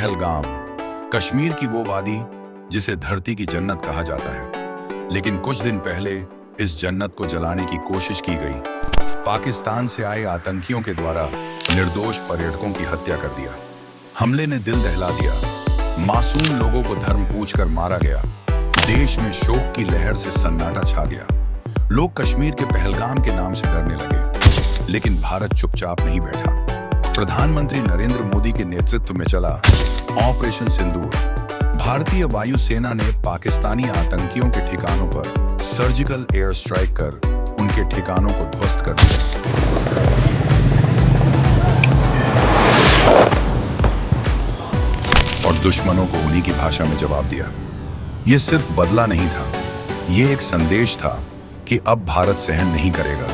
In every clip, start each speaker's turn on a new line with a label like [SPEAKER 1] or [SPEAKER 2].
[SPEAKER 1] पहलगाम, कश्मीर की वो वादी जिसे धरती की जन्नत कहा जाता है। लेकिन कुछ दिन पहले इस जन्नत को जलाने की कोशिश की गई। पाकिस्तान से आए आतंकियों के द्वारा निर्दोष पर्यटकों की हत्या कर दिया। हमले ने दिल दहला दिया। मासूम लोगों को धर्म पूछकर मारा गया। देश में शोक की लहर से सन्नाटा छा गया। लोग कश्मीर के पहलगाम के नाम से डरने लगे। लेकिन भारत चुपचाप नहीं बैठा। प्रधानमंत्री नरेंद्र मोदी के नेतृत्व में चला ऑपरेशन सिंदूर। भारतीय वायुसेना ने पाकिस्तानी आतंकियों के ठिकानों पर सर्जिकल एयर स्ट्राइक कर उनके ठिकानों को ध्वस्त कर दिया। और दुश्मनों को उन्हीं की भाषा में जवाब दिया। यह सिर्फ बदला नहीं था, यह एक संदेश था कि अब भारत सहन नहीं करेगा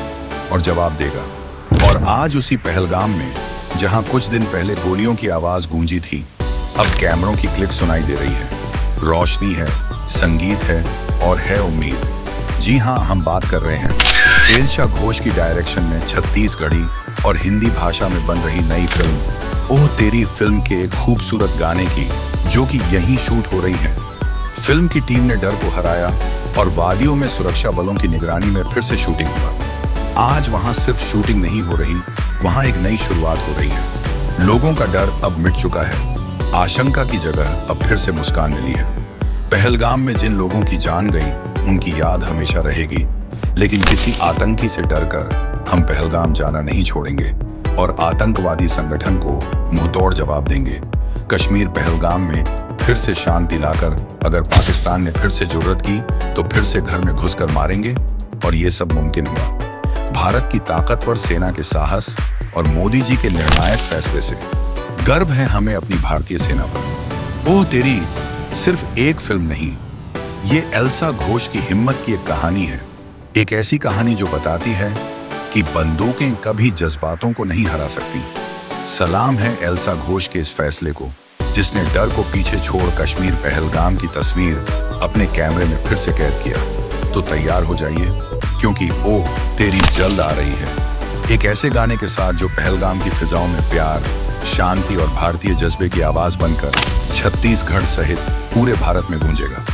[SPEAKER 1] और जवाब देगा। और आज उसी पहलगाम में, जहां कुछ दिन पहले गोलियों की आवाज गूंजी थी, अब कैमरों की क्लिक सुनाई दे रही है। रोशनी है, संगीत है और है उम्मीद। जी हां, हम बात कर रहे हैं एल्सा घोष की डायरेक्शन में छत्तीसगढ़ी और हिंदी भाषा में बन रही नई फिल्म ओह तेरी फिल्म के एक खूबसूरत गाने की, जो कि यहीं शूट हो रही है। फिल्म की टीम ने डर को हराया और वादियों में सुरक्षा बलों की निगरानी में फिर से शूटिंग हुआ। आज वहां सिर्फ शूटिंग नहीं हो रही, वहां एक नई शुरुआत हो रही है। लोगों का डर अब मिट चुका है। आशंका की जगह अब फिर से मुस्कान मिली है। पहलगाम में जिन लोगों की जान गई, उनकी याद हमेशा रहेगी। लेकिन किसी आतंकी से डरकर हम पहलगाम जाना नहीं छोड़ेंगे और आतंकवादी संगठन को मुंहतोड़ जवाब देंगे। कश्मीर पहलगाम में फिर से शांति लाकर अगर पाकिस्तान ने फिर से जरूरत की तो फिर से घर में घुसकर मारेंगे। और ये सब मुमकिन हुआ भारत की ताकतवर सेना के साहस और मोदी जी के निर्णायक फैसले से। गर्व है हमें अपनी भारतीय सेना पर। ओह तेरी सिर्फ एक फिल्म नहीं, ये एल्सा घोष की हिम्मत की एक कहानी है। एक ऐसी कहानी जो बताती है कि बंदूकें कभी जज्बातों को नहीं हरा सकती। सलाम है एल्सा घोष के इस फैसले को, जिसने डर को पीछे छोड़ कश्मीर पहलगाम की तस्वीर अपने कैमरे में फिर से कैद किया। तो तैयार हो जाइए, क्योंकि ओह तेरी जल्द आ रही है, एक ऐसे गाने के साथ जो पहलगाम की फिजाओं में प्यार, शांति और भारतीय जज्बे की आवाज बनकर छत्तीसगढ़ सहित पूरे भारत में गूंजेगा।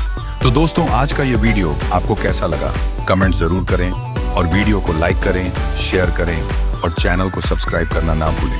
[SPEAKER 1] तो दोस्तों, आज का ये वीडियो आपको कैसा लगा कमेंट जरूर करें और वीडियो को लाइक करें, शेयर करें और चैनल को सब्सक्राइब करना ना भूलें।